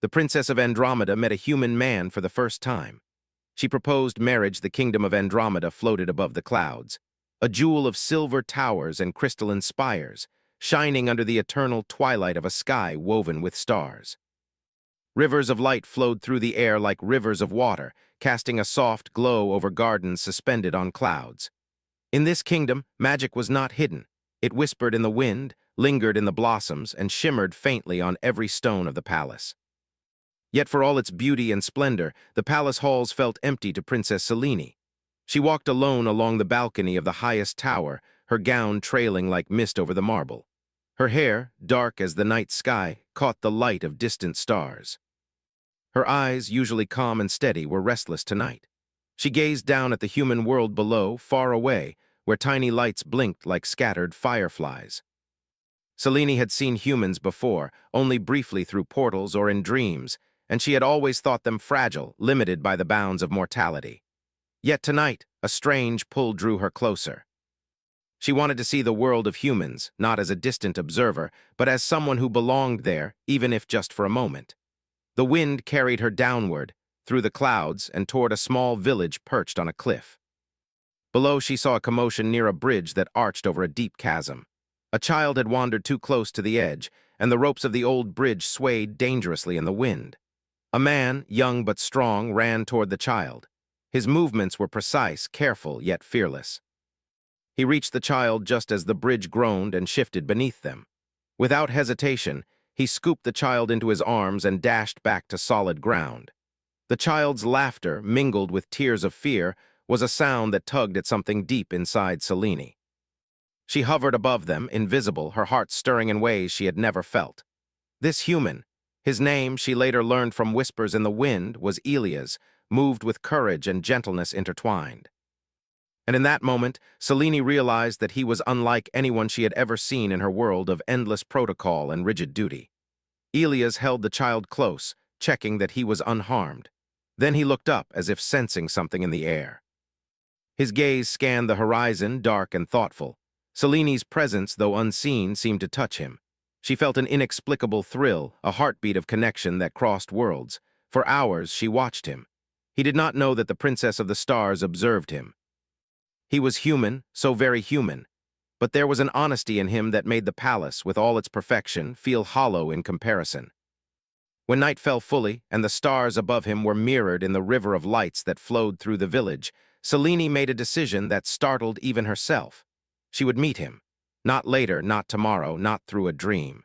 The princess of Andromeda met a human man for the first time. She proposed marriage. The kingdom of Andromeda floated above the clouds, a jewel of silver towers and crystalline spires, shining under the eternal twilight of a sky woven with stars. Rivers of light flowed through the air like rivers of water, casting a soft glow over gardens suspended on clouds. In this kingdom, magic was not hidden. It whispered in the wind, lingered in the blossoms, and shimmered faintly on every stone of the palace. Yet for all its beauty and splendor, the palace halls felt empty to Princess Selene. She walked alone along the balcony of the highest tower, her gown trailing like mist over the marble. Her hair, dark as the night sky, caught the light of distant stars. Her eyes, usually calm and steady, were restless tonight. She gazed down at the human world below, far away, where tiny lights blinked like scattered fireflies. Selene had seen humans before, only briefly through portals or in dreams, and she had always thought them fragile, limited by the bounds of mortality. Yet tonight, a strange pull drew her closer. She wanted to see the world of humans, not as a distant observer, but as someone who belonged there, even if just for a moment. The wind carried her downward, through the clouds, and toward a small village perched on a cliff. Below, she saw a commotion near a bridge that arched over a deep chasm. A child had wandered too close to the edge, and the ropes of the old bridge swayed dangerously in the wind. A man, young but strong, ran toward the child. His movements were precise, careful, yet fearless. He reached the child just as the bridge groaned and shifted beneath them. Without hesitation, he scooped the child into his arms and dashed back to solid ground. The child's laughter, mingled with tears of fear, was a sound that tugged at something deep inside Selene. She hovered above them, invisible, her heart stirring in ways she had never felt. This human, his name, she later learned from whispers in the wind, was Elias, moved with courage and gentleness intertwined. And in that moment, Selene realized that he was unlike anyone she had ever seen in her world of endless protocol and rigid duty. Elias held the child close, checking that he was unharmed. Then he looked up as if sensing something in the air. His gaze scanned the horizon, dark and thoughtful. Selene's presence, though unseen, seemed to touch him. She felt an inexplicable thrill, a heartbeat of connection that crossed worlds. For hours, she watched him. He did not know that the Princess of the Stars observed him. He was human, so very human. But there was an honesty in him that made the palace, with all its perfection, feel hollow in comparison. When night fell fully, and the stars above him were mirrored in the river of lights that flowed through the village, Selene made a decision that startled even herself. She would meet him. Not later, not tomorrow, not through a dream.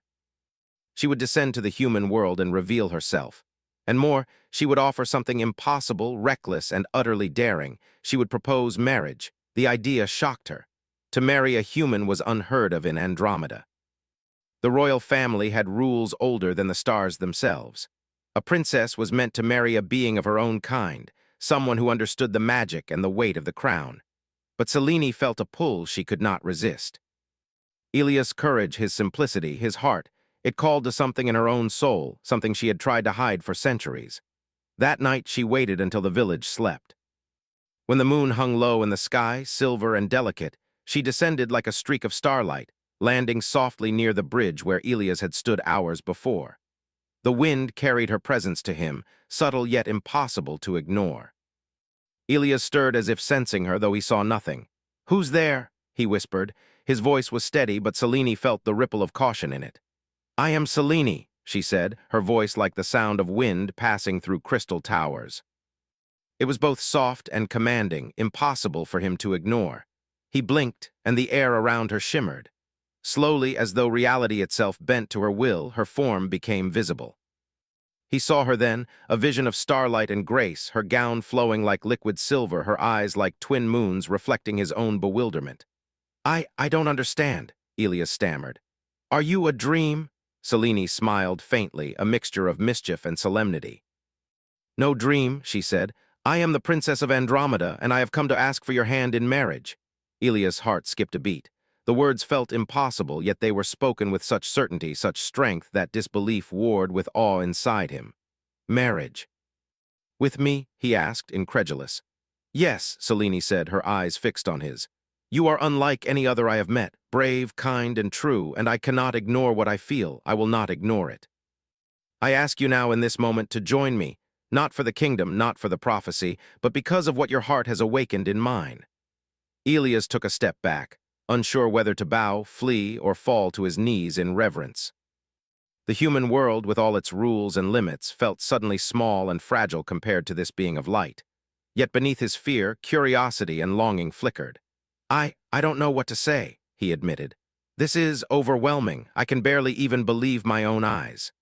She would descend to the human world and reveal herself. And more, she would offer something impossible, reckless, and utterly daring. She would propose marriage. The idea shocked her. To marry a human was unheard of in Andromeda. The royal family had rules older than the stars themselves. A princess was meant to marry a being of her own kind, someone who understood the magic and the weight of the crown. But Selene felt a pull she could not resist. Elias' courage, his simplicity, his heart, it called to something in her own soul, something she had tried to hide for centuries. That night she waited until the village slept. When the moon hung low in the sky, silver and delicate, she descended like a streak of starlight, landing softly near the bridge where Elias had stood hours before. The wind carried her presence to him, subtle yet impossible to ignore. Elias stirred as if sensing her, though he saw nothing. "Who's there?" he whispered. His voice was steady, but Selene felt the ripple of caution in it. "I am Selene," she said, her voice like the sound of wind passing through crystal towers. It was both soft and commanding, impossible for him to ignore. He blinked, and the air around her shimmered. Slowly, as though reality itself bent to her will, her form became visible. He saw her then, a vision of starlight and grace, her gown flowing like liquid silver, her eyes like twin moons reflecting his own bewilderment. I don't understand," Elias stammered. "Are you a dream?" Selene smiled faintly, a mixture of mischief and solemnity. "No dream," she said. "I am the Princess of Andromeda, and I have come to ask for your hand in marriage." Elias' heart skipped a beat. The words felt impossible, yet they were spoken with such certainty, such strength, that disbelief warred with awe inside him. "Marriage." "With me?" he asked, incredulous. "Yes," Selene said, her eyes fixed on his. "You are unlike any other I have met, brave, kind, and true, and I cannot ignore what I feel. I will not ignore it." I ask you now in this moment to join me, not for the kingdom, not for the prophecy, but because of what your heart has awakened in mine." Elias took a step back, unsure whether to bow, flee, or fall to his knees in reverence. The human world, with all its rules and limits, felt suddenly small and fragile compared to this being of light. Yet beneath his fear, curiosity and longing flickered. I don't know what to say," he admitted. "This is overwhelming. I can barely even believe my own eyes."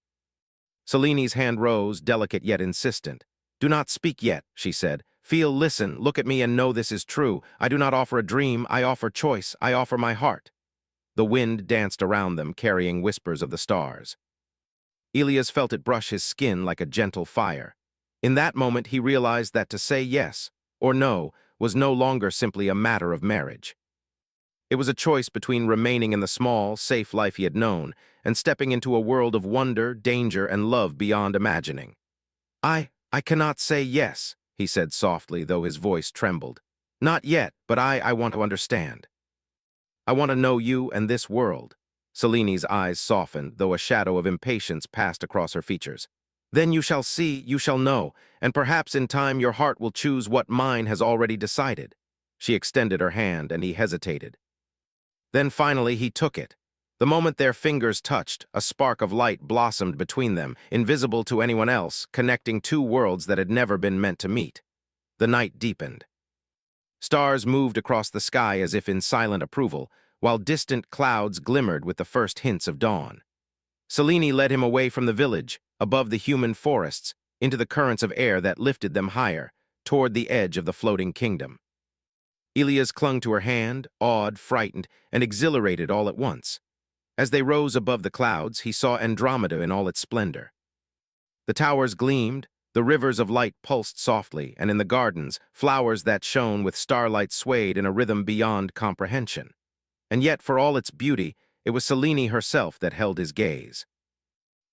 Seleni's hand rose, delicate yet insistent. "Do not speak yet," she said. "Feel, listen, look at me and know this is true. I do not offer a dream, I offer choice, I offer my heart." The wind danced around them, carrying whispers of the stars. Elias felt it brush his skin like a gentle fire. In that moment, he realized that to say yes or no was no longer simply a matter of marriage. It was a choice between remaining in the small, safe life he had known and stepping into a world of wonder, danger, and love beyond imagining. I cannot say yes," he said softly, though his voice trembled. "Not yet, but I want to understand. I want to know you and this world." Seleni's eyes softened, though a shadow of impatience passed across her features. "Then you shall see, you shall know, and perhaps in time your heart will choose what mine has already decided." She extended her hand, and he hesitated. Then finally he took it. The moment their fingers touched, a spark of light blossomed between them, invisible to anyone else, connecting two worlds that had never been meant to meet. The night deepened. Stars moved across the sky as if in silent approval, while distant clouds glimmered with the first hints of dawn. Selene led him away from the village, above the human forests, into the currents of air that lifted them higher, toward the edge of the floating kingdom. Elias clung to her hand, awed, frightened, and exhilarated all at once. As they rose above the clouds, he saw Andromeda in all its splendor. The towers gleamed, the rivers of light pulsed softly, and in the gardens, flowers that shone with starlight swayed in a rhythm beyond comprehension. And yet, for all its beauty, it was Selene herself that held his gaze.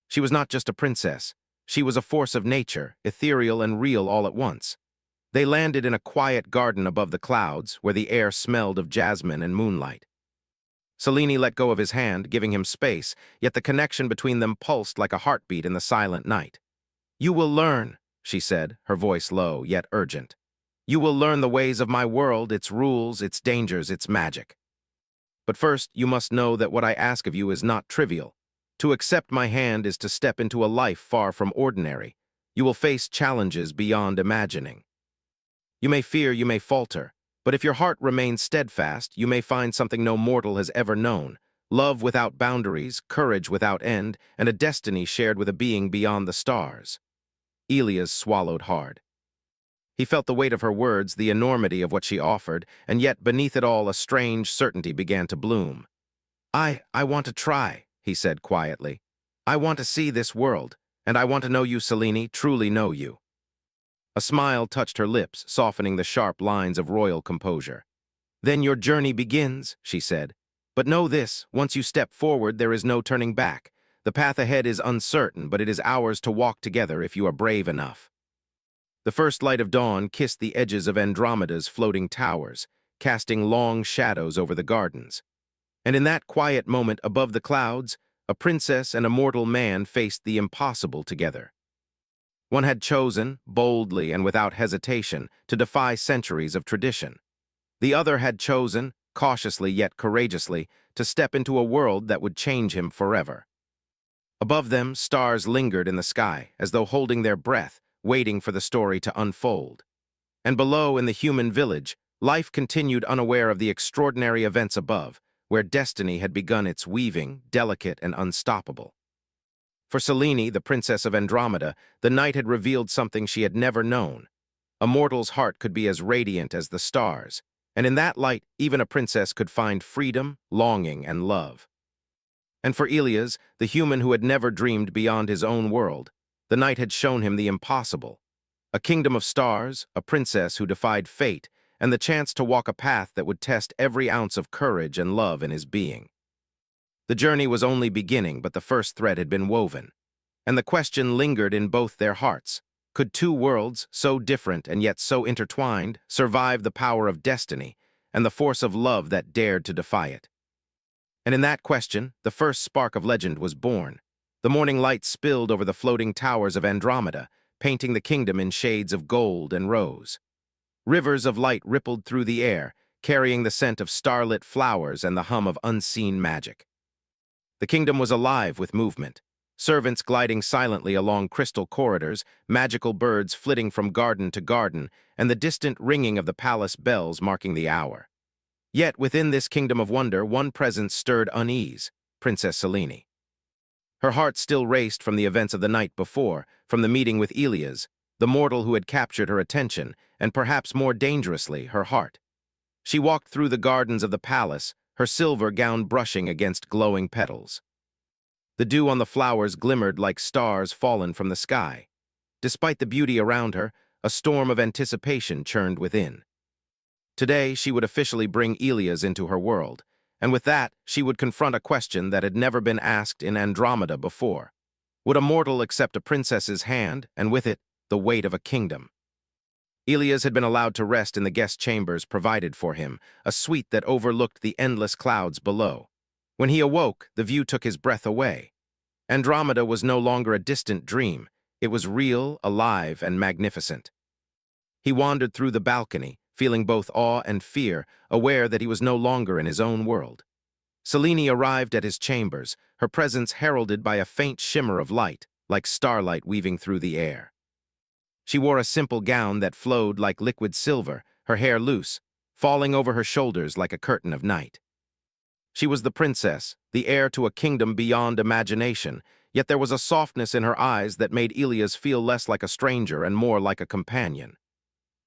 She was not just a princess. She was a force of nature, ethereal and real all at once. They landed in a quiet garden above the clouds, where the air smelled of jasmine and moonlight. Selene let go of his hand, giving him space, yet the connection between them pulsed like a heartbeat in the silent night. "You will learn," she said, her voice low, yet urgent. "You will learn the ways of my world, its rules, its dangers, its magic. But first, you must know that what I ask of you is not trivial. To accept my hand is to step into a life far from ordinary. You will face challenges beyond imagining. You may fear, you may falter, but if your heart remains steadfast, you may find something no mortal has ever known: love without boundaries, courage without end, and a destiny shared with a being beyond the stars." Elias swallowed hard. He felt the weight of her words, the enormity of what she offered, and yet beneath it all a strange certainty began to bloom. I want to try," he said quietly. "I want to see this world, and I want to know you, Selene, truly know you." A smile touched her lips, softening the sharp lines of royal composure. "Then your journey begins," she said. "But know this, once you step forward, there is no turning back. The path ahead is uncertain, but it is ours to walk together if you are brave enough." The first light of dawn kissed the edges of Andromeda's floating towers, casting long shadows over the gardens. And in that quiet moment above the clouds, a princess and a mortal man faced the impossible together. One had chosen, boldly and without hesitation, to defy centuries of tradition. The other had chosen, cautiously yet courageously, to step into a world that would change him forever. Above them, stars lingered in the sky, as though holding their breath, waiting for the story to unfold. And below, in the human village, life continued unaware of the extraordinary events above, where destiny had begun its weaving, delicate and unstoppable. For Selene, the princess of Andromeda, the night had revealed something she had never known. A mortal's heart could be as radiant as the stars, and in that light, even a princess could find freedom, longing, and love. And for Elias, the human who had never dreamed beyond his own world, the night had shown him the impossible. A kingdom of stars, a princess who defied fate, and the chance to walk a path that would test every ounce of courage and love in his being. The journey was only beginning, but the first thread had been woven. And the question lingered in both their hearts: could two worlds, so different and yet so intertwined, survive the power of destiny and the force of love that dared to defy it? And in that question, the first spark of legend was born. The morning light spilled over the floating towers of Andromeda, painting the kingdom in shades of gold and rose. Rivers of light rippled through the air, carrying the scent of starlit flowers and the hum of unseen magic. The kingdom was alive with movement. Servants gliding silently along crystal corridors, magical birds flitting from garden to garden, and the distant ringing of the palace bells marking the hour. Yet within this kingdom of wonder, one presence stirred unease: Princess Selene. Her heart still raced from the events of the night before, from the meeting with Elias, the mortal who had captured her attention, and perhaps more dangerously, her heart. She walked through the gardens of the palace, her silver gown brushing against glowing petals. The dew on the flowers glimmered like stars fallen from the sky. Despite the beauty around her, a storm of anticipation churned within. Today, she would officially bring Elias into her world, and with that, she would confront a question that had never been asked in Andromeda before. Would a mortal accept a princess's hand, and with it, the weight of a kingdom? Elias had been allowed to rest in the guest chambers provided for him, a suite that overlooked the endless clouds below. When he awoke, the view took his breath away. Andromeda was no longer a distant dream. It was real, alive, and magnificent. He wandered through the balcony, feeling both awe and fear, aware that he was no longer in his own world. Selene arrived at his chambers, her presence heralded by a faint shimmer of light, like starlight weaving through the air. She wore a simple gown that flowed like liquid silver, her hair loose, falling over her shoulders like a curtain of night. She was the princess, the heir to a kingdom beyond imagination, yet there was a softness in her eyes that made Elias feel less like a stranger and more like a companion.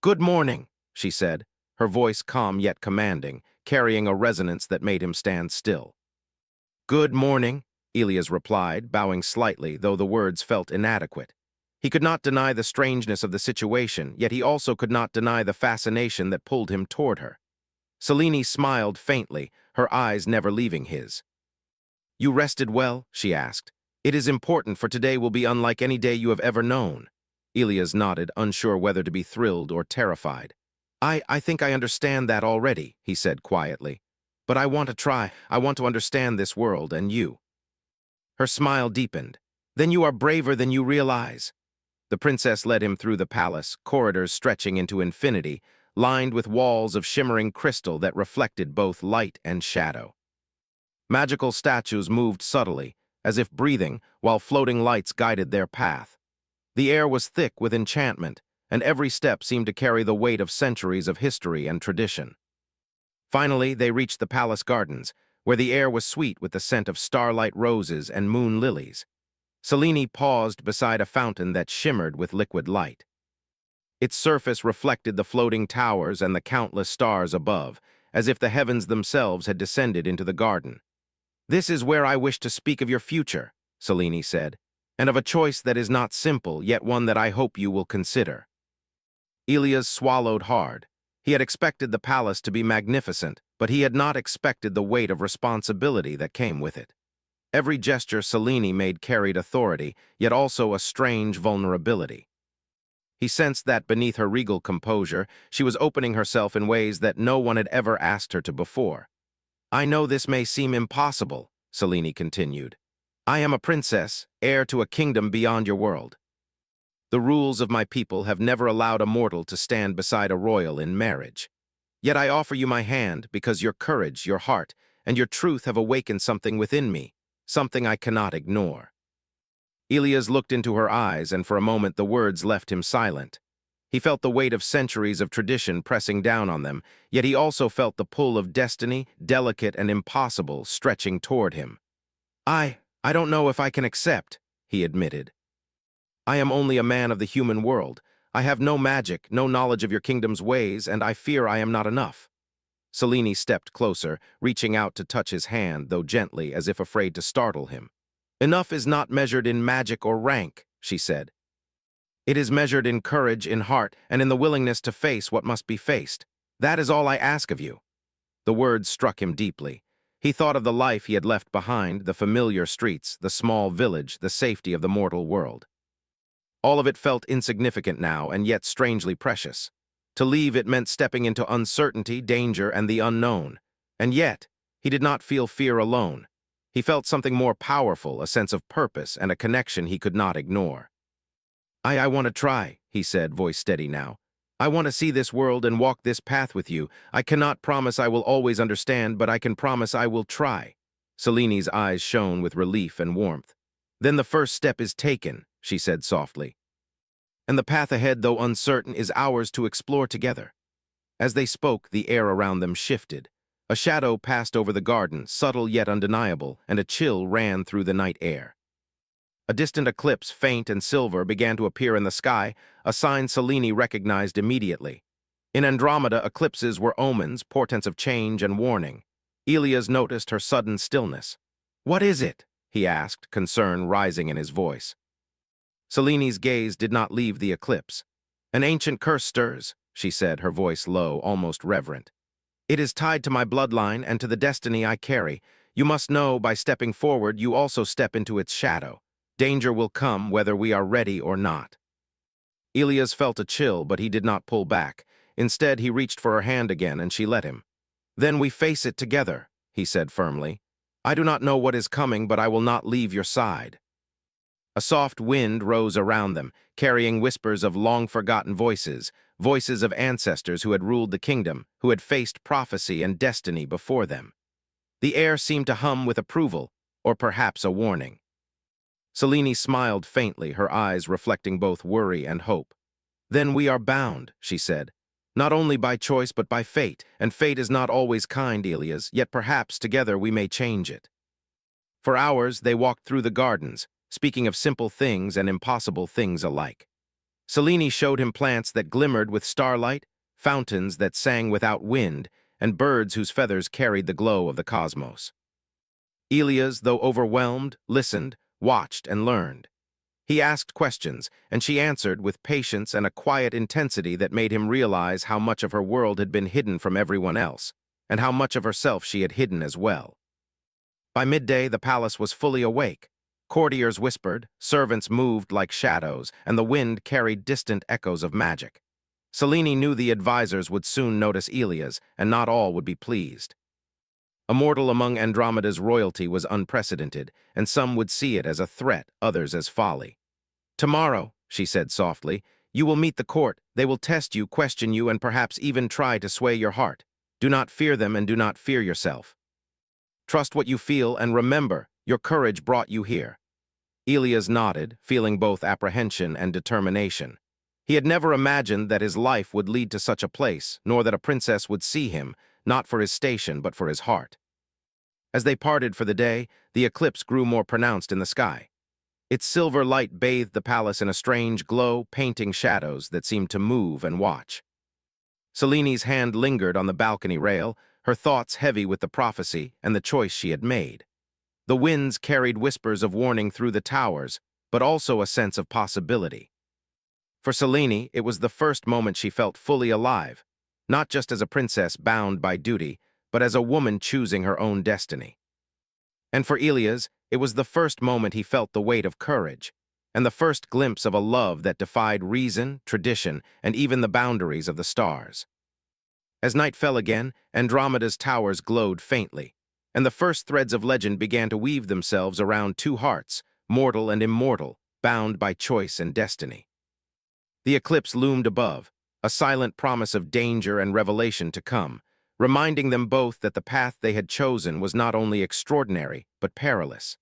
"Good morning," she said, her voice calm yet commanding, carrying a resonance that made him stand still. "Good morning," Elias replied, bowing slightly, though the words felt inadequate. He could not deny the strangeness of the situation, yet he also could not deny the fascination that pulled him toward her. Selene smiled faintly, her eyes never leaving his. "You rested well?" she asked. "It is important, for today will be unlike any day you have ever known." Elias nodded, unsure whether to be thrilled or terrified. I think I understand that already," he said quietly. "But I want to try. I want to understand this world and you." Her smile deepened. "Then you are braver than you realize." The princess led him through the palace, corridors stretching into infinity, lined with walls of shimmering crystal that reflected both light and shadow. Magical statues moved subtly, as if breathing, while floating lights guided their path. The air was thick with enchantment, and every step seemed to carry the weight of centuries of history and tradition. Finally, they reached the palace gardens, where the air was sweet with the scent of starlight roses and moon lilies. Selene paused beside a fountain that shimmered with liquid light. Its surface reflected the floating towers and the countless stars above, as if the heavens themselves had descended into the garden. "This is where I wish to speak of your future," Selene said, "and of a choice that is not simple, yet one that I hope you will consider." Elias swallowed hard. He had expected the palace to be magnificent, but he had not expected the weight of responsibility that came with it. Every gesture Selene made carried authority, yet also a strange vulnerability. He sensed that beneath her regal composure, she was opening herself in ways that no one had ever asked her to before. "I know this may seem impossible," Selene continued. "I am a princess, heir to a kingdom beyond your world. The rules of my people have never allowed a mortal to stand beside a royal in marriage. Yet I offer you my hand because your courage, your heart, and your truth have awakened something within me, something I cannot ignore." Elias looked into her eyes, and for a moment the words left him silent. He felt the weight of centuries of tradition pressing down on them, yet he also felt the pull of destiny, delicate and impossible, stretching toward him. I don't know if I can accept," he admitted. "I am only a man of the human world. I have no magic, no knowledge of your kingdom's ways, and I fear I am not enough." Selene stepped closer, reaching out to touch his hand, though gently, as if afraid to startle him. "Enough is not measured in magic or rank," she said. "It is measured in courage, in heart, and in the willingness to face what must be faced. That is all I ask of you." The words struck him deeply. He thought of the life he had left behind, the familiar streets, the small village, the safety of the mortal world. All of it felt insignificant now, and yet strangely precious. To leave it meant stepping into uncertainty, danger, and the unknown. And yet, he did not feel fear alone. He felt something more powerful, a sense of purpose and a connection he could not ignore. I want to try, he said, voice steady now. I want to see this world and walk this path with you. I cannot promise I will always understand, but I can promise I will try. Seleni's eyes shone with relief and warmth. Then the first step is taken, she said softly. And the path ahead, though uncertain, is ours to explore together. As they spoke, the air around them shifted. A shadow passed over the garden, subtle yet undeniable, and a chill ran through the night air. A distant eclipse, faint and silver, began to appear in the sky, a sign Selene recognized immediately. In Andromeda, eclipses were omens, portents of change and warning. Elias noticed her sudden stillness. "What is it?" he asked, concern rising in his voice. Selene's gaze did not leave the eclipse. "An ancient curse stirs," she said, her voice low, almost reverent. "It is tied to my bloodline and to the destiny I carry. You must know, by stepping forward, you also step into its shadow. Danger will come whether we are ready or not." Elias felt a chill, but he did not pull back. Instead, he reached for her hand again, and she let him. "Then we face it together," he said firmly. "I do not know what is coming, but I will not leave your side." A soft wind rose around them, carrying whispers of long-forgotten voices, voices of ancestors who had ruled the kingdom, who had faced prophecy and destiny before them. The air seemed to hum with approval, or perhaps a warning. Selene smiled faintly, her eyes reflecting both worry and hope. "Then we are bound," she said, "not only by choice but by fate, and fate is not always kind, Elias, yet perhaps together we may change it." For hours they walked through the gardens, speaking of simple things and impossible things alike. Selene showed him plants that glimmered with starlight, fountains that sang without wind, and birds whose feathers carried the glow of the cosmos. Elias, though overwhelmed, listened, watched, and learned. He asked questions, and she answered with patience and a quiet intensity that made him realize how much of her world had been hidden from everyone else, and how much of herself she had hidden as well. By midday, the palace was fully awake. Courtiers whispered, servants moved like shadows, and the wind carried distant echoes of magic. Selene knew the advisors would soon notice Elias, and not all would be pleased. A mortal among Andromeda's royalty was unprecedented, and some would see it as a threat, others as folly. "Tomorrow," she said softly, "you will meet the court. They will test you, question you, and perhaps even try to sway your heart. Do not fear them and do not fear yourself. Trust what you feel and remember, your courage brought you here." Elias nodded, feeling both apprehension and determination. He had never imagined that his life would lead to such a place, nor that a princess would see him, not for his station but for his heart. As they parted for the day, the eclipse grew more pronounced in the sky. Its silver light bathed the palace in a strange glow, painting shadows that seemed to move and watch. Selene's hand lingered on the balcony rail, her thoughts heavy with the prophecy and the choice she had made. The winds carried whispers of warning through the towers, but also a sense of possibility. For Selene, it was the first moment she felt fully alive, not just as a princess bound by duty, but as a woman choosing her own destiny. And for Elias, it was the first moment he felt the weight of courage, and the first glimpse of a love that defied reason, tradition, and even the boundaries of the stars. As night fell again, Andromeda's towers glowed faintly, and the first threads of legend began to weave themselves around two hearts, mortal and immortal, bound by choice and destiny. The eclipse loomed above, a silent promise of danger and revelation to come, reminding them both that the path they had chosen was not only extraordinary, but perilous.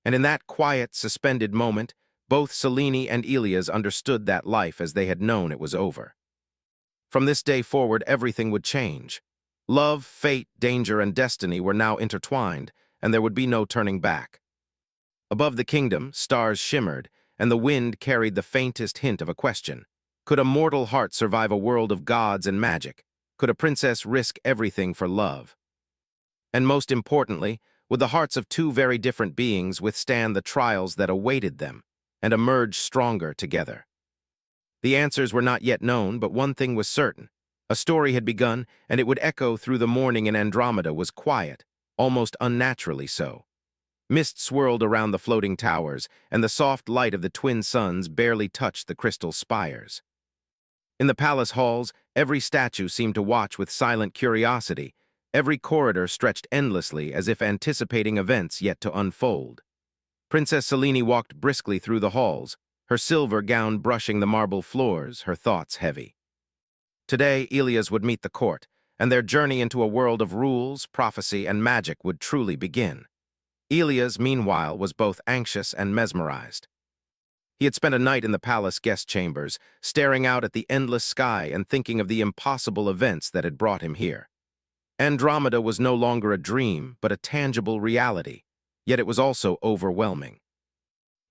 And in that quiet, suspended moment, both Selene and Elias understood that life as they had known it was over. From this day forward, everything would change. Love, fate, danger, and destiny were now intertwined, and there would be no turning back. Above the kingdom, stars shimmered, and the wind carried the faintest hint of a question. Could a mortal heart survive a world of gods and magic? Could a princess risk everything for love? And most importantly, would the hearts of two very different beings withstand the trials that awaited them and emerge stronger together? The answers were not yet known, but one thing was certain. A story had begun, and it would echo through the morning in Andromeda was quiet, almost unnaturally so. Mist swirled around the floating towers, and the soft light of the twin suns barely touched the crystal spires. In the palace halls, every statue seemed to watch with silent curiosity, Every corridor stretched endlessly as if anticipating events yet to unfold. Princess Selene walked briskly through the halls, her silver gown brushing the marble floors, her thoughts heavy. Today, Ilias would meet the court, and their journey into a world of rules, prophecy, and magic would truly begin. Ilias, meanwhile, was both anxious and mesmerized. He had spent a night in the palace guest chambers, staring out at the endless sky and thinking of the impossible events that had brought him here. Andromeda was no longer a dream, but a tangible reality, yet it was also overwhelming.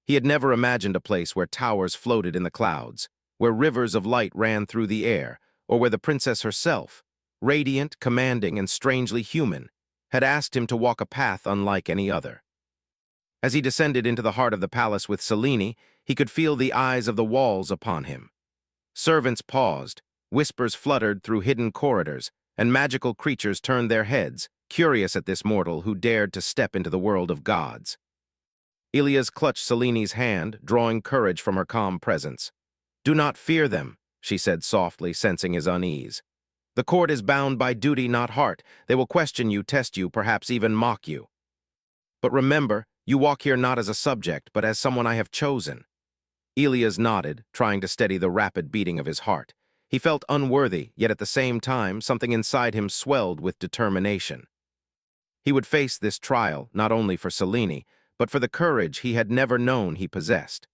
He had never imagined a place where towers floated in the clouds, where rivers of light ran through the air, or where the princess herself, radiant, commanding, and strangely human, had asked him to walk a path unlike any other. As he descended into the heart of the palace with Selene, he could feel the eyes of the walls upon him. Servants paused, whispers fluttered through hidden corridors, and magical creatures turned their heads, curious at this mortal who dared to step into the world of gods. Ilias clutched Selene's hand, drawing courage from her calm presence. "Do not fear them," she said softly, sensing his unease. "The court is bound by duty, not heart. They will question you, test you, perhaps even mock you. But remember, you walk here not as a subject, but as someone I have chosen." Ilias nodded, trying to steady the rapid beating of his heart. He felt unworthy, yet at the same time, something inside him swelled with determination. He would face this trial, not only for Selene, but for the courage he had never known he possessed.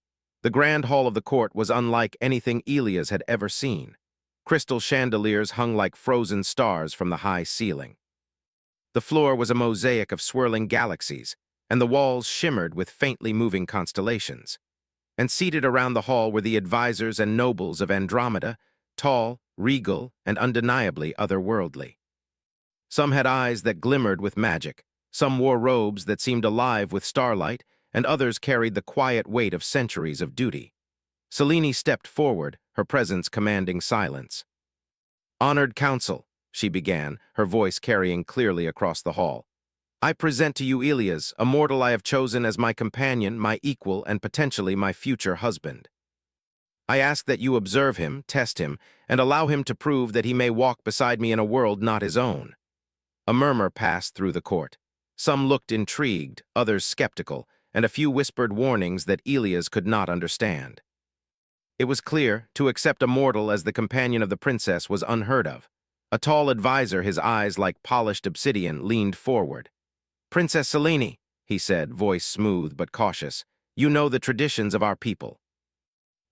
The grand hall of the court was unlike anything Ilias had ever seen. Crystal chandeliers hung like frozen stars from the high ceiling. The floor was a mosaic of swirling galaxies, and the walls shimmered with faintly moving constellations. And seated around the hall were the advisors and nobles of Andromeda, tall, regal, and undeniably otherworldly. Some had eyes that glimmered with magic, some wore robes that seemed alive with starlight, and others carried the quiet weight of centuries of duty. Selene stepped forward, her presence commanding silence. "Honored council," she began, her voice carrying clearly across the hall. "I present to you Ilias, a mortal I have chosen as my companion, my equal, and potentially my future husband. I ask that you observe him, test him, and allow him to prove that he may walk beside me in a world not his own." A murmur passed through the court. Some looked intrigued, others skeptical, and a few whispered warnings that Ilias could not understand. It was clear, to accept a mortal as the companion of the princess was unheard of. A tall advisor, his eyes like polished obsidian, leaned forward. "Princess Selene," he said, voice smooth but cautious, "you know the traditions of our people.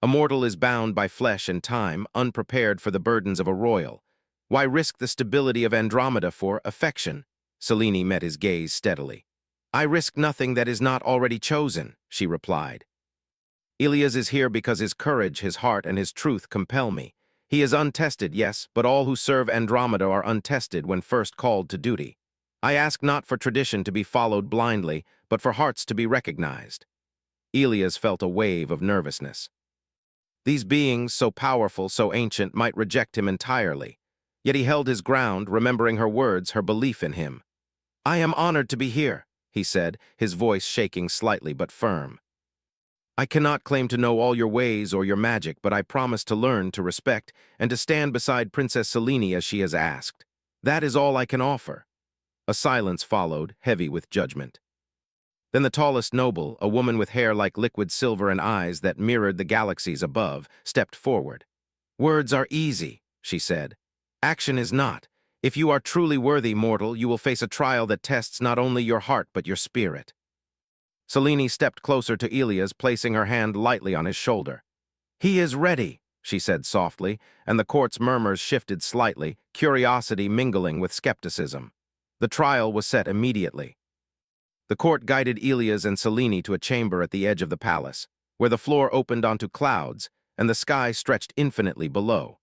A mortal is bound by flesh and time, unprepared for the burdens of a royal. Why risk the stability of Andromeda for affection?" Selene met his gaze steadily. "I risk nothing that is not already chosen," she replied. "Ilias is here because his courage, his heart, and his truth compel me. He is untested, yes, but all who serve Andromeda are untested when first called to duty. I ask not for tradition to be followed blindly, but for hearts to be recognized." Ilias felt a wave of nervousness. These beings, so powerful, so ancient, might reject him entirely. Yet he held his ground, remembering her words, her belief in him. "I am honored to be here," he said, his voice shaking slightly but firm. "I cannot claim to know all your ways or your magic, but I promise to learn, to respect, and to stand beside Princess Selene as she has asked. That is all I can offer." A silence followed, heavy with judgment. Then the tallest noble, a woman with hair like liquid silver and eyes that mirrored the galaxies above, stepped forward. "Words are easy," she said. "Action is not. If you are truly worthy, mortal, you will face a trial that tests not only your heart but your spirit." Selene stepped closer to Ilias, placing her hand lightly on his shoulder. "He is ready," she said softly, and the court's murmurs shifted slightly, curiosity mingling with skepticism. The trial was set immediately. The court guided Ilias and Selene to a chamber at the edge of the palace, where the floor opened onto clouds and the sky stretched infinitely below.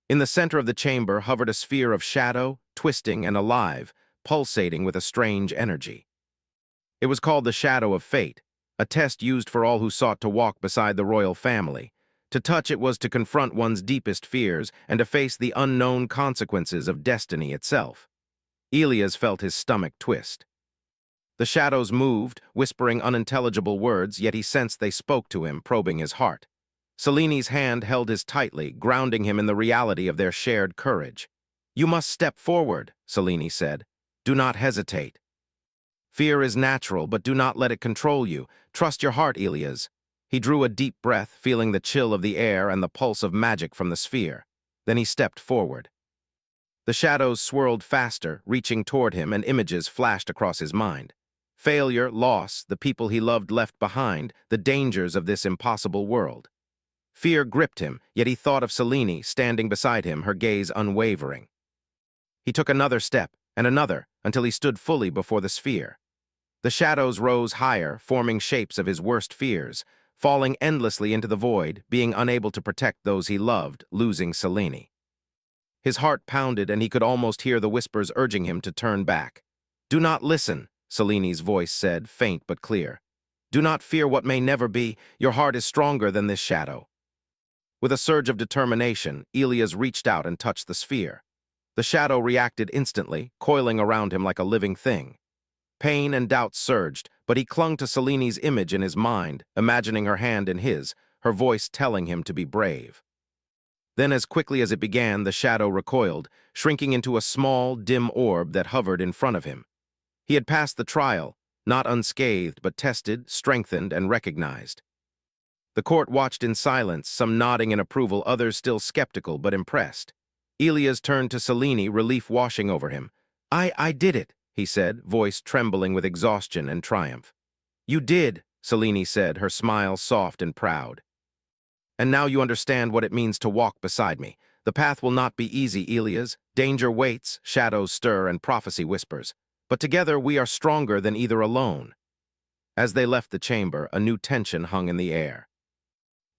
In the center of the chamber hovered a sphere of shadow, twisting and alive, pulsating with a strange energy. It was called the Shadow of Fate, a test used for all who sought to walk beside the royal family. To touch it was to confront one's deepest fears and to face the unknown consequences of destiny itself. Ilias felt his stomach twist. The shadows moved, whispering unintelligible words, yet he sensed they spoke to him, probing his heart. Selene's hand held his tightly, grounding him in the reality of their shared courage. You must step forward, Selene said. Do not hesitate. Fear is natural, but do not let it control you. Trust your heart, Ilias. He drew a deep breath, feeling the chill of the air and the pulse of magic from the sphere. Then he stepped forward. The shadows swirled faster, reaching toward him, and images flashed across his mind. Failure, loss, the people he loved left behind, the dangers of this impossible world. Fear gripped him, yet he thought of Selene standing beside him, her gaze unwavering. He took another step, and another, until he stood fully before the sphere. The shadows rose higher, forming shapes of his worst fears, falling endlessly into the void, being unable to protect those he loved, losing Selene. His heart pounded, and he could almost hear the whispers urging him to turn back. Do not listen, Selene's voice said, faint but clear. Do not fear what may never be. Your heart is stronger than this shadow. With a surge of determination, Ilias reached out and touched the sphere. The shadow reacted instantly, coiling around him like a living thing. Pain and doubt surged, but he clung to Selene's image in his mind, imagining her hand in his, her voice telling him to be brave. Then, as quickly as it began, the shadow recoiled, shrinking into a small, dim orb that hovered in front of him. He had passed the trial, not unscathed, but tested, strengthened, and recognized. The court watched in silence, some nodding in approval, others still skeptical but impressed. Ilias turned to Selene, relief washing over him. I did it, he said, voice trembling with exhaustion and triumph. You did, Selene said, her smile soft and proud. And now you understand what it means to walk beside me. The path will not be easy, Ilias. Danger waits, shadows stir, and prophecy whispers. But together we are stronger than either alone. As they left the chamber, a new tension hung in the air.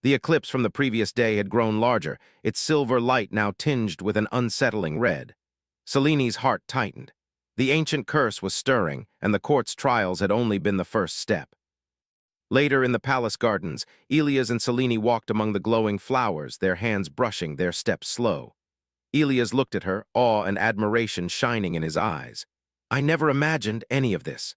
The eclipse from the previous day had grown larger, its silver light now tinged with an unsettling red. Selene's heart tightened. The ancient curse was stirring, and the court's trials had only been the first step. Later in the palace gardens, Ilias and Selene walked among the glowing flowers, their hands brushing, their steps slow. Ilias looked at her, awe and admiration shining in his eyes. I never imagined any of this.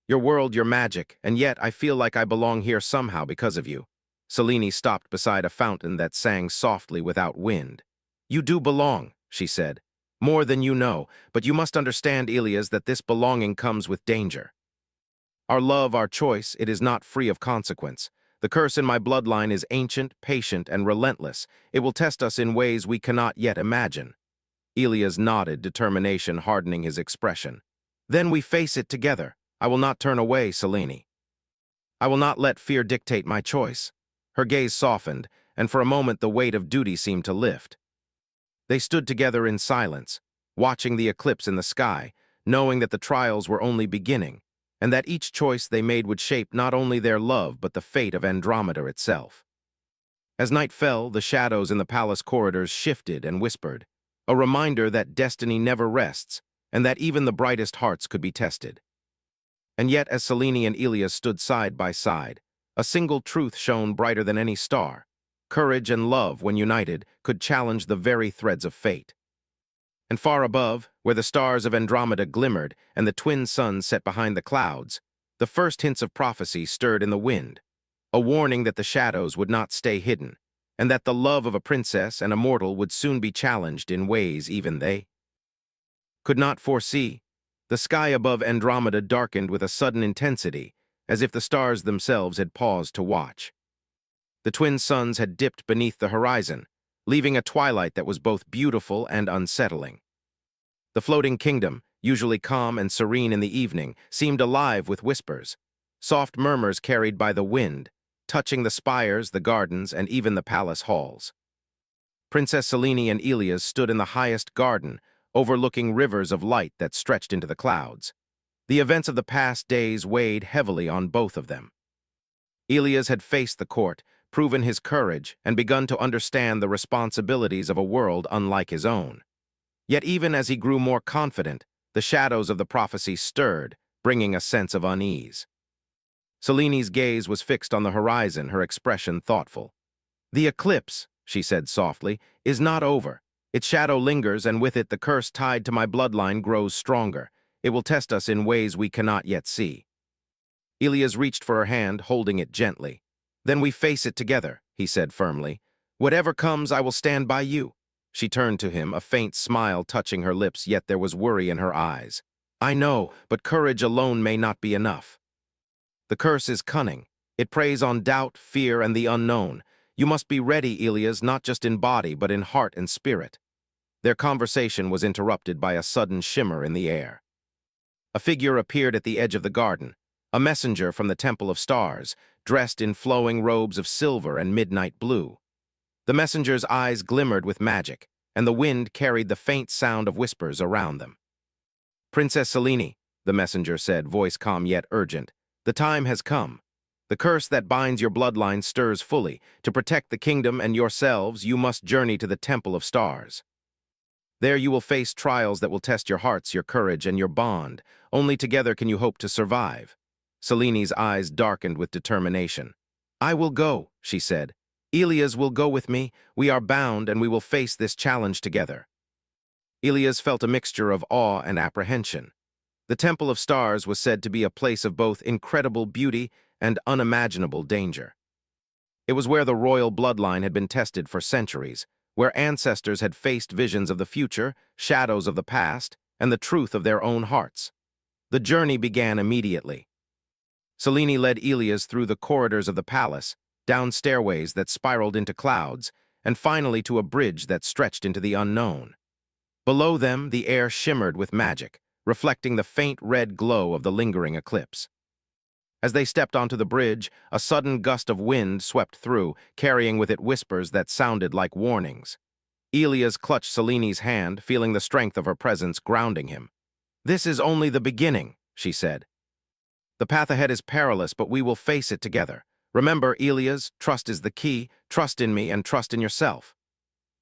Your world, your magic, and yet I feel like I belong here somehow because of you. Selene stopped beside a fountain that sang softly without wind. You do belong, she said. More than you know, but you must understand, Ilias, that this belonging comes with danger. Our love, our choice, it is not free of consequence. The curse in my bloodline is ancient, patient, and relentless. It will test us in ways we cannot yet imagine. Ilias nodded, determination hardening his expression. Then we face it together. I will not turn away, Selene. I will not let fear dictate my choice. Her gaze softened, and for a moment the weight of duty seemed to lift. They stood together in silence, watching the eclipse in the sky, knowing that the trials were only beginning, and that each choice they made would shape not only their love but the fate of Andromeda itself. As night fell, the shadows in the palace corridors shifted and whispered, a reminder that destiny never rests, and that even the brightest hearts could be tested. And yet, as Selene and Ilias stood side by side, a single truth shone brighter than any star. Courage and love, when united, could challenge the very threads of fate. And far above, where the stars of Andromeda glimmered and the twin suns set behind the clouds, the first hints of prophecy stirred in the wind, a warning that the shadows would not stay hidden, and that the love of a princess and a mortal would soon be challenged in ways even they could not foresee. The sky above Andromeda darkened with a sudden intensity, as if the stars themselves had paused to watch. The twin suns had dipped beneath the horizon, leaving a twilight that was both beautiful and unsettling. The floating kingdom, usually calm and serene in the evening, seemed alive with whispers, soft murmurs carried by the wind, touching the spires, the gardens, and even the palace halls. Princess Selene and Ilias stood in the highest garden, overlooking rivers of light that stretched into the clouds. The events of the past days weighed heavily on both of them. Ilias had faced the court, proven his courage, and begun to understand the responsibilities of a world unlike his own. Yet even as he grew more confident, the shadows of the prophecy stirred, bringing a sense of unease. Selene's gaze was fixed on the horizon, her expression thoughtful. The eclipse, she said softly, is not over. Its shadow lingers, and with it the curse tied to my bloodline grows stronger. It will test us in ways we cannot yet see. Ilias reached for her hand, holding it gently. Then we face it together, he said firmly. Whatever comes, I will stand by you. She turned to him, a faint smile touching her lips, yet there was worry in her eyes. I know, but courage alone may not be enough. The curse is cunning. It preys on doubt, fear, and the unknown. You must be ready, Elias, not just in body, but in heart and spirit. Their conversation was interrupted by a sudden shimmer in the air. A figure appeared at the edge of the garden, a messenger from the Temple of Stars, dressed in flowing robes of silver and midnight blue. The messenger's eyes glimmered with magic, and the wind carried the faint sound of whispers around them. Princess Selene, the messenger said, voice calm yet urgent, the time has come. The curse that binds your bloodline stirs fully. To protect the kingdom and yourselves, you must journey to the Temple of Stars. There you will face trials that will test your hearts, your courage, and your bond. Only together can you hope to survive. Selene's eyes darkened with determination. I will go, she said. Elias will go with me. We are bound, and we will face this challenge together. Elias felt a mixture of awe and apprehension. The Temple of Stars was said to be a place of both incredible beauty and unimaginable danger. It was where the royal bloodline had been tested for centuries, where ancestors had faced visions of the future, shadows of the past, and the truth of their own hearts. The journey began immediately. Selene led Elias through the corridors of the palace, down stairways that spiraled into clouds, and finally to a bridge that stretched into the unknown. Below them, the air shimmered with magic, reflecting the faint red glow of the lingering eclipse. As they stepped onto the bridge, a sudden gust of wind swept through, carrying with it whispers that sounded like warnings. Elias clutched Selene's hand, feeling the strength of her presence grounding him. This is only the beginning, she said. The path ahead is perilous, but we will face it together. Remember, Elias, trust is the key. Trust in me and trust in yourself.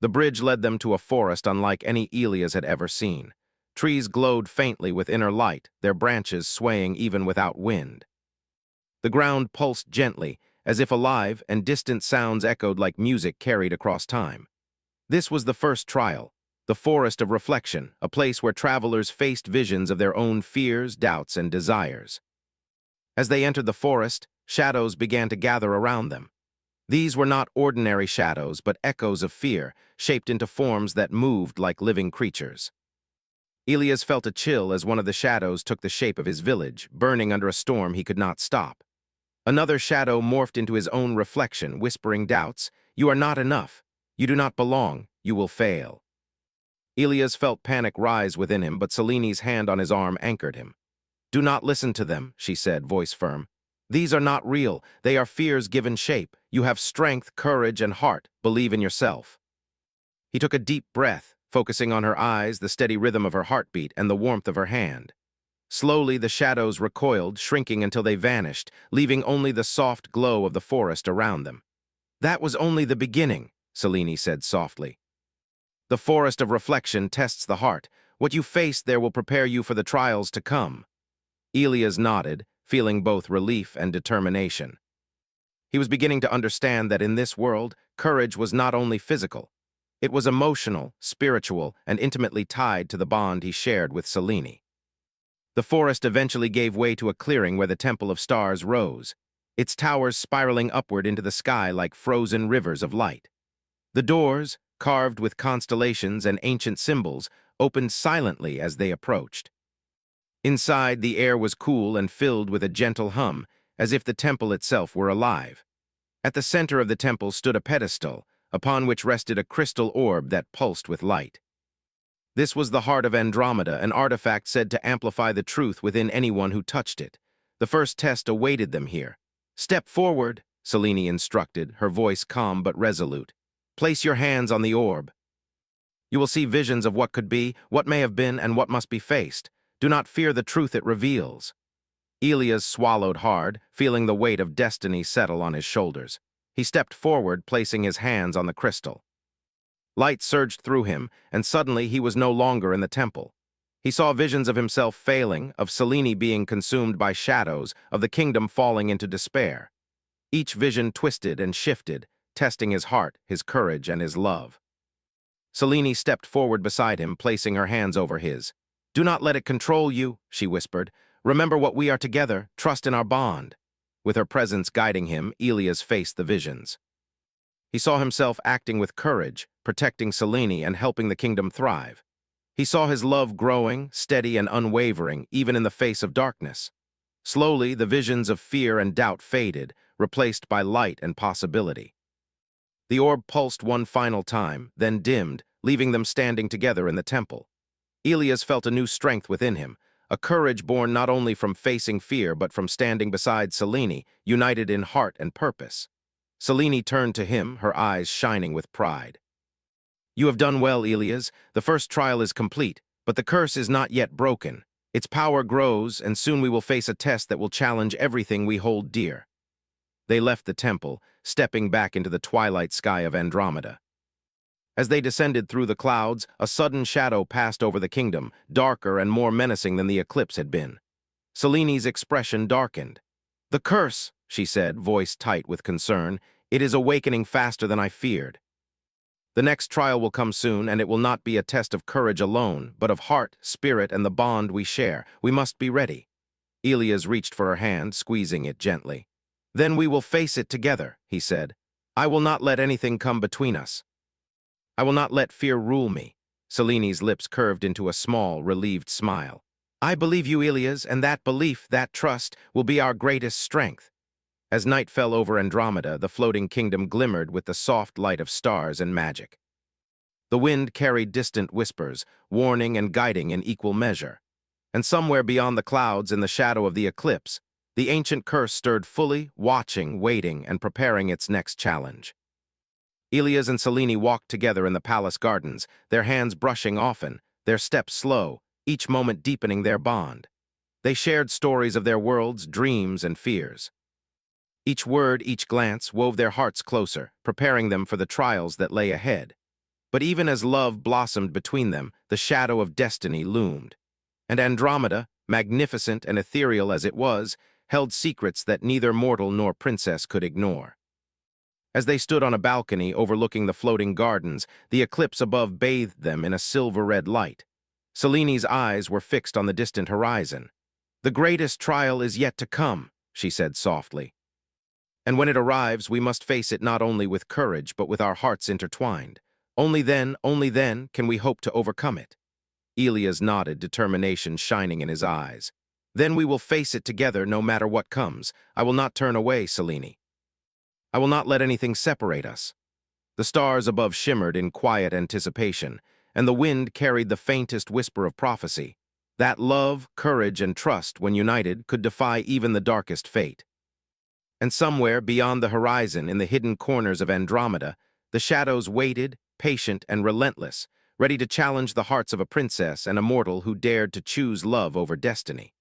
The bridge led them to a forest unlike any Elias had ever seen. Trees glowed faintly with inner light, their branches swaying even without wind. The ground pulsed gently, as if alive, and distant sounds echoed like music carried across time. This was the first trial, the Forest of Reflection, a place where travelers faced visions of their own fears, doubts, and desires. As they entered the forest, shadows began to gather around them. These were not ordinary shadows, but echoes of fear, shaped into forms that moved like living creatures. Elias felt a chill as one of the shadows took the shape of his village, burning under a storm he could not stop. Another shadow morphed into his own reflection, whispering doubts. You are not enough. You do not belong. You will fail. Elias felt panic rise within him, but Selene's hand on his arm anchored him. Do not listen to them, she said, voice firm. These are not real. They are fears given shape. You have strength, courage, and heart. Believe in yourself. He took a deep breath, focusing on her eyes, the steady rhythm of her heartbeat, and the warmth of her hand. Slowly, the shadows recoiled, shrinking until they vanished, leaving only the soft glow of the forest around them. That was only the beginning, Selene said softly. The Forest of Reflection tests the heart. What you face there will prepare you for the trials to come. Elias nodded, feeling both relief and determination. He was beginning to understand that in this world, courage was not only physical. It was emotional, spiritual, and intimately tied to the bond he shared with Selene. The forest eventually gave way to a clearing where the Temple of Stars rose, its towers spiraling upward into the sky like frozen rivers of light. The doors, carved with constellations and ancient symbols, opened silently as they approached. Inside, the air was cool and filled with a gentle hum, as if the temple itself were alive. At the center of the temple stood a pedestal, upon which rested a crystal orb that pulsed with light. This was the heart of Andromeda, an artifact said to amplify the truth within anyone who touched it. The first test awaited them here. Step forward, Selene instructed, her voice calm but resolute. Place your hands on the orb. You will see visions of what could be, what may have been, and what must be faced. Do not fear the truth it reveals. Elias swallowed hard, feeling the weight of destiny settle on his shoulders. He stepped forward, placing his hands on the crystal. Light surged through him, and suddenly he was no longer in the temple. He saw visions of himself failing, of Selene being consumed by shadows, of the kingdom falling into despair. Each vision twisted and shifted, testing his heart, his courage, and his love. Selene stepped forward beside him, placing her hands over his. Do not let it control you, she whispered. Remember what we are together, trust in our bond. With her presence guiding him, Elias faced the visions. He saw himself acting with courage, protecting Selene and helping the kingdom thrive. He saw his love growing, steady and unwavering, even in the face of darkness. Slowly, the visions of fear and doubt faded, replaced by light and possibility. The orb pulsed one final time, then dimmed, leaving them standing together in the temple. Ilias felt a new strength within him, a courage born not only from facing fear but from standing beside Selene, united in heart and purpose. Selene turned to him, her eyes shining with pride. "You have done well, Ilias. The first trial is complete, but the curse is not yet broken. Its power grows, and soon we will face a test that will challenge everything we hold dear." They left the temple, stepping back into the twilight sky of Andromeda. As they descended through the clouds, a sudden shadow passed over the kingdom, darker and more menacing than the eclipse had been. Selene's expression darkened. "The curse," she said, voice tight with concern. "It is awakening faster than I feared. The next trial will come soon, and it will not be a test of courage alone, but of heart, spirit, and the bond we share. We must be ready." Ilias reached for her hand, squeezing it gently. "Then we will face it together," he said. "I will not let anything come between us. I will not let fear rule me." Selene's lips curved into a small, relieved smile. "I believe you, Ilias, and that belief, that trust, will be our greatest strength." As night fell over Andromeda, the floating kingdom glimmered with the soft light of stars and magic. The wind carried distant whispers, warning and guiding in equal measure. And somewhere beyond the clouds, in the shadow of the eclipse, the ancient curse stirred fully, watching, waiting, and preparing its next challenge. Ilias and Selene walked together in the palace gardens, their hands brushing often, their steps slow, each moment deepening their bond. They shared stories of their worlds, dreams, and fears. Each word, each glance wove their hearts closer, preparing them for the trials that lay ahead. But even as love blossomed between them, the shadow of destiny loomed. And Andromeda, magnificent and ethereal as it was, held secrets that neither mortal nor princess could ignore. As they stood on a balcony overlooking the floating gardens, the eclipse above bathed them in a silver-red light. Selene's eyes were fixed on the distant horizon. "The greatest trial is yet to come," she said softly. "And when it arrives, we must face it not only with courage, but with our hearts intertwined. Only then can we hope to overcome it." Ilias nodded, determination shining in his eyes. "Then we will face it together no matter what comes. I will not turn away, Selene. I will not let anything separate us." The stars above shimmered in quiet anticipation, and the wind carried the faintest whisper of prophecy, that love, courage, and trust, when united, could defy even the darkest fate. And somewhere beyond the horizon, in the hidden corners of Andromeda, the shadows waited, patient and relentless, ready to challenge the hearts of a princess and a mortal who dared to choose love over destiny.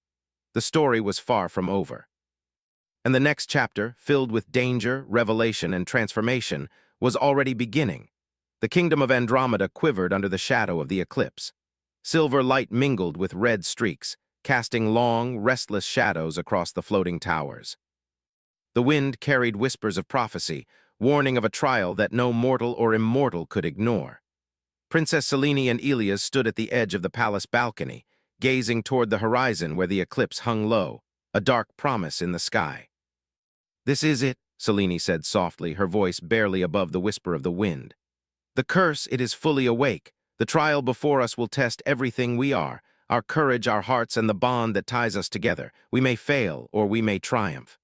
The story was far from over. And the next chapter, filled with danger, revelation, and transformation, was already beginning. The kingdom of Andromeda quivered under the shadow of the eclipse. Silver light mingled with red streaks, casting long, restless shadows across the floating towers. The wind carried whispers of prophecy, warning of a trial that no mortal or immortal could ignore. Princess Selene and Ilias stood at the edge of the palace balcony, gazing toward the horizon where the eclipse hung low, a dark promise in the sky. "This is it," Selene said softly, her voice barely above the whisper of the wind. "The curse, it is fully awake. The trial before us will test everything we are, our courage, our hearts, and the bond that ties us together. We may fail, or we may triumph."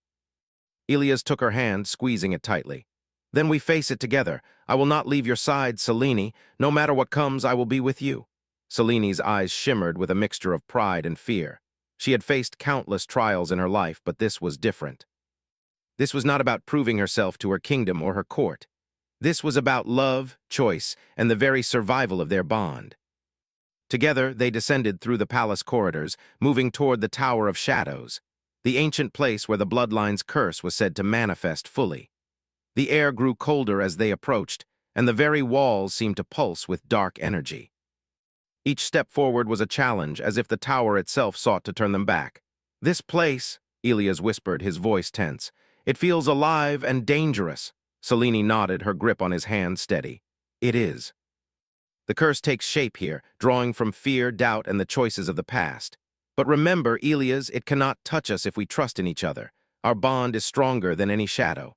Ilias took her hand, squeezing it tightly. "Then we face it together. I will not leave your side, Selene. No matter what comes, I will be with you." Selene's eyes shimmered with a mixture of pride and fear. She had faced countless trials in her life, but this was different. This was not about proving herself to her kingdom or her court. This was about love, choice, and the very survival of their bond. Together, they descended through the palace corridors, moving toward the Tower of Shadows, the ancient place where the bloodline's curse was said to manifest fully. The air grew colder as they approached, and the very walls seemed to pulse with dark energy. Each step forward was a challenge, as if the tower itself sought to turn them back. "This place," Ilias whispered, his voice tense, "it feels alive and dangerous." Selene nodded, her grip on his hand steady. "It is. The curse takes shape here, drawing from fear, doubt, and the choices of the past. But remember, Ilias, it cannot touch us if we trust in each other. Our bond is stronger than any shadow."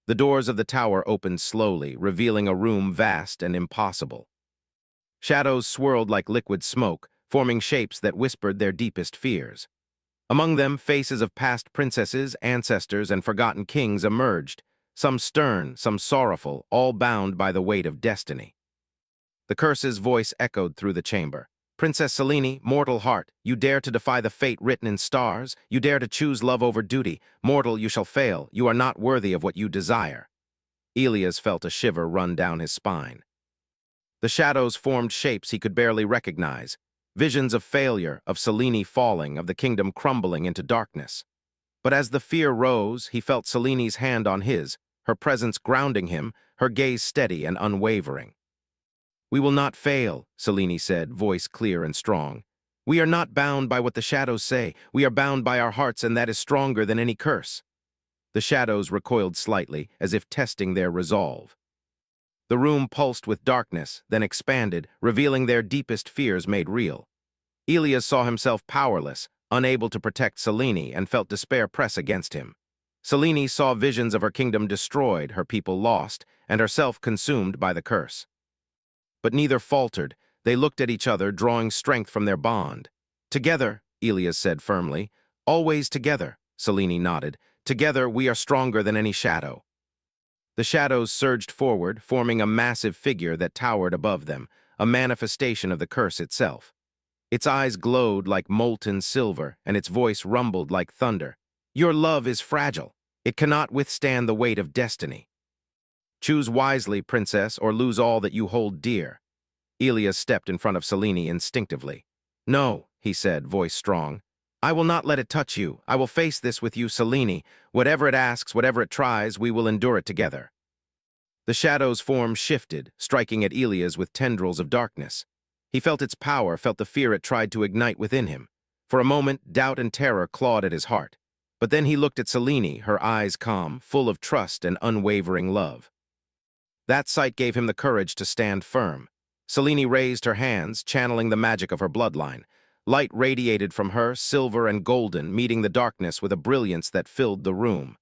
The doors of the tower opened slowly, revealing a room vast and impossible. Shadows swirled like liquid smoke, forming shapes that whispered their deepest fears. Among them, faces of past princesses, ancestors, and forgotten kings emerged, some stern, some sorrowful, all bound by the weight of destiny. The curse's voice echoed through the chamber. Princess Selene, mortal heart, you dare to defy the fate written in stars? You dare to choose love over duty? Mortal, you shall fail. You are not worthy of what you desire. Elias felt a shiver run down his spine. The shadows formed shapes he could barely recognize, visions of failure, of Selene falling, of the kingdom crumbling into darkness. But as the fear rose, he felt Selene's hand on his, her presence grounding him, her gaze steady and unwavering. "We will not fail," Selene said, voice clear and strong. "We are not bound by what the shadows say. We are bound by our hearts, and that is stronger than any curse." The shadows recoiled slightly, as if testing their resolve. The room pulsed with darkness, then expanded, revealing their deepest fears made real. Elias saw himself powerless, unable to protect Selene, and felt despair press against him. Selene saw visions of her kingdom destroyed, her people lost, and herself consumed by the curse. But neither faltered. They looked at each other, drawing strength from their bond. "Together," Elias said firmly. "Always together," Selene nodded. "Together we are stronger than any shadow." The shadows surged forward, forming a massive figure that towered above them, a manifestation of the curse itself. Its eyes glowed like molten silver, and its voice rumbled like thunder. "Your love is fragile. It cannot withstand the weight of destiny. Choose wisely, princess, or lose all that you hold dear." Elias stepped in front of Selene instinctively. "No," he said, voice strong. "I will not let it touch you. I will face this with you, Selene. Whatever it asks, whatever it tries, we will endure it together." The shadow's form shifted, striking at Elias with tendrils of darkness. He felt its power, felt the fear it tried to ignite within him. For a moment, doubt and terror clawed at his heart. But then he looked at Selene, her eyes calm, full of trust and unwavering love. That sight gave him the courage to stand firm. Selene raised her hands, channeling the magic of her bloodline. Light radiated from her, silver and golden, meeting the darkness with a brilliance that filled the room.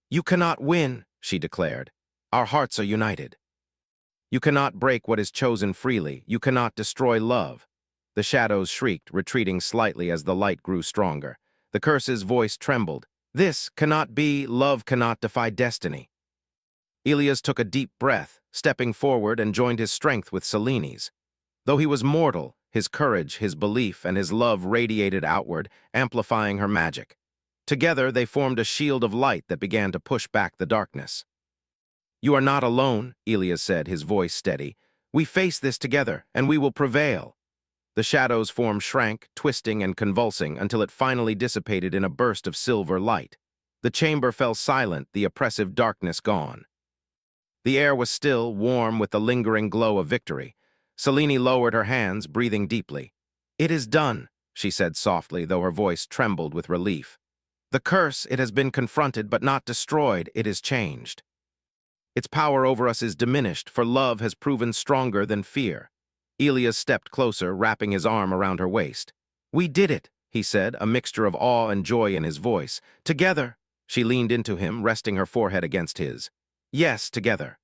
"You cannot win," she declared. "Our hearts are united. You cannot break what is chosen freely. You cannot destroy love." The shadows shrieked, retreating slightly as the light grew stronger. The curse's voice trembled. "This cannot be. Love cannot defy destiny." Elias took a deep breath, stepping forward and joined his strength with Selene's. Though he was mortal, his courage, his belief, and his love radiated outward, amplifying her magic. Together, they formed a shield of light that began to push back the darkness. "You are not alone," Elias said, his voice steady. "We face this together, and we will prevail." The shadow's form shrank, twisting and convulsing, until it finally dissipated in a burst of silver light. The chamber fell silent, the oppressive darkness gone. The air was still, warm with the lingering glow of victory. Selene lowered her hands, breathing deeply. "It is done," she said softly, though her voice trembled with relief. "The curse, it has been confronted but not destroyed, it is changed. Its power over us is diminished, for love has proven stronger than fear." Elias stepped closer, wrapping his arm around her waist. "We did it," he said, a mixture of awe and joy in his voice. "Together." She leaned into him, resting her forehead against his. "Yes, together.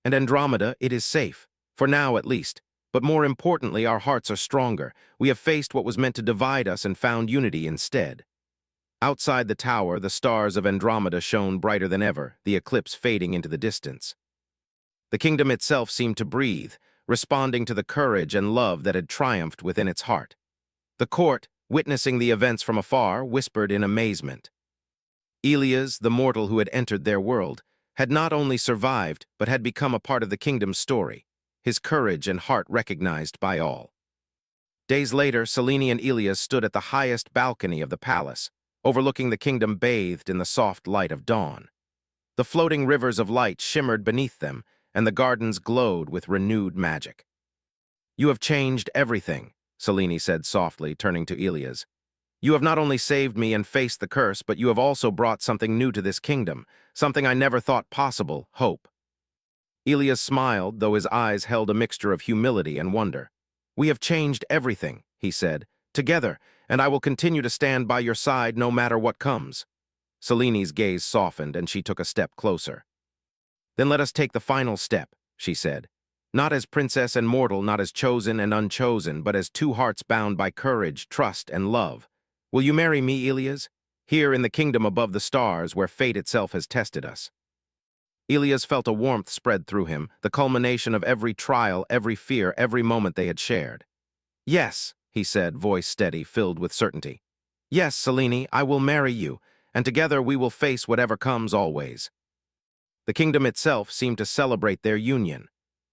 And Andromeda, it is safe, for now at least. But more importantly, our hearts are stronger. We have faced what was meant to divide us and found unity instead." Outside the tower, the stars of Andromeda shone brighter than ever, the eclipse fading into the distance. The kingdom itself seemed to breathe, responding to the courage and love that had triumphed within its heart. The court, witnessing the events from afar, whispered in amazement. Elias, the mortal who had entered their world, had not only survived, but had become a part of the kingdom's story, his courage and heart recognized by all. Days later, Selene and Elias stood at the highest balcony of the palace, overlooking the kingdom bathed in the soft light of dawn. The floating rivers of light shimmered beneath them, and the gardens glowed with renewed magic. "You have changed everything," Selene said softly, turning to Elias. "You have not only saved me and faced the curse, but you have also brought something new to this kingdom, something I never thought possible, hope." Elias smiled, though his eyes held a mixture of humility and wonder. "We have changed everything," he said, "together, and I will continue to stand by your side no matter what comes." Selene's gaze softened, and she took a step closer. Then let us take the final step, she said. Not as princess and mortal, not as chosen and unchosen, but as two hearts bound by courage, trust, and love. Will you marry me, Ilias? Here in the kingdom above the stars, where fate itself has tested us. Ilias felt a warmth spread through him, the culmination of every trial, every fear, every moment they had shared. Yes, he said, voice steady, filled with certainty. Yes, Selene, I will marry you, and together we will face whatever comes always. The kingdom itself seemed to celebrate their union.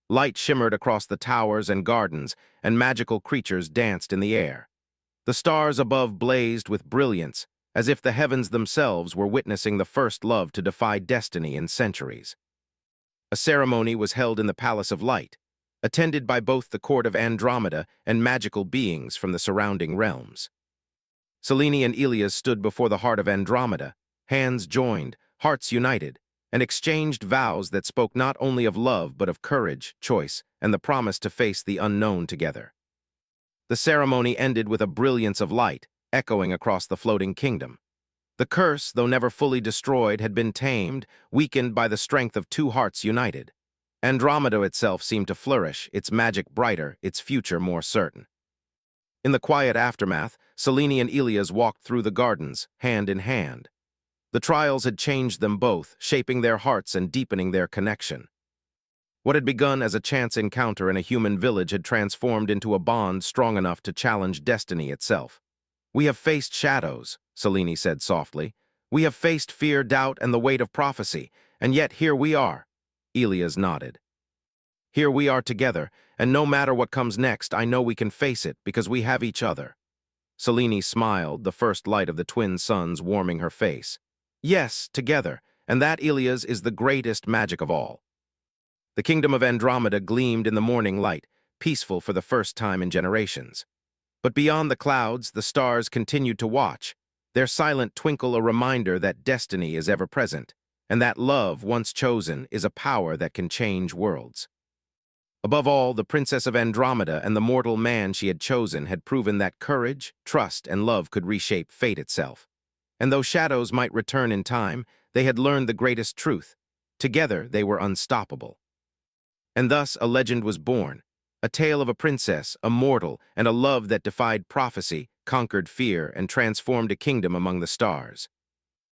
Light shimmered across the towers and gardens, and magical creatures danced in the air. The stars above blazed with brilliance, as if the heavens themselves were witnessing the first love to defy destiny in centuries. A ceremony was held in the Palace of Light, attended by both the court of Andromeda and magical beings from the surrounding realms. Selene and Ilias stood before the heart of Andromeda, hands joined, hearts united, and exchanged vows that spoke not only of love but of courage, choice, and the promise to face the unknown together. The ceremony ended with a brilliance of light, echoing across the floating kingdom. The curse, though never fully destroyed, had been tamed, weakened by the strength of two hearts united. Andromeda itself seemed to flourish, its magic brighter, its future more certain. In the quiet aftermath, Selene and Ilias walked through the gardens, hand in hand. The trials had changed them both, shaping their hearts and deepening their connection. What had begun as a chance encounter in a human village had transformed into a bond strong enough to challenge destiny itself. We have faced shadows, Selene said softly. We have faced fear, doubt, and the weight of prophecy, and yet here we are. Ilias nodded. Here we are together, and no matter what comes next, I know we can face it because we have each other. Selene smiled, the first light of the twin suns warming her face. Yes, together, and that, Ilias, is the greatest magic of all. The kingdom of Andromeda gleamed in the morning light, peaceful for the first time in generations. But beyond the clouds, the stars continued to watch, their silent twinkle a reminder that destiny is ever present, and that love, once chosen, is a power that can change worlds. Above all, the princess of Andromeda and the mortal man she had chosen had proven that courage, trust, and love could reshape fate itself. And though shadows might return in time, they had learned the greatest truth. Together, they were unstoppable. And thus a legend was born, a tale of a princess, a mortal, and a love that defied prophecy, conquered fear, and transformed a kingdom among the stars.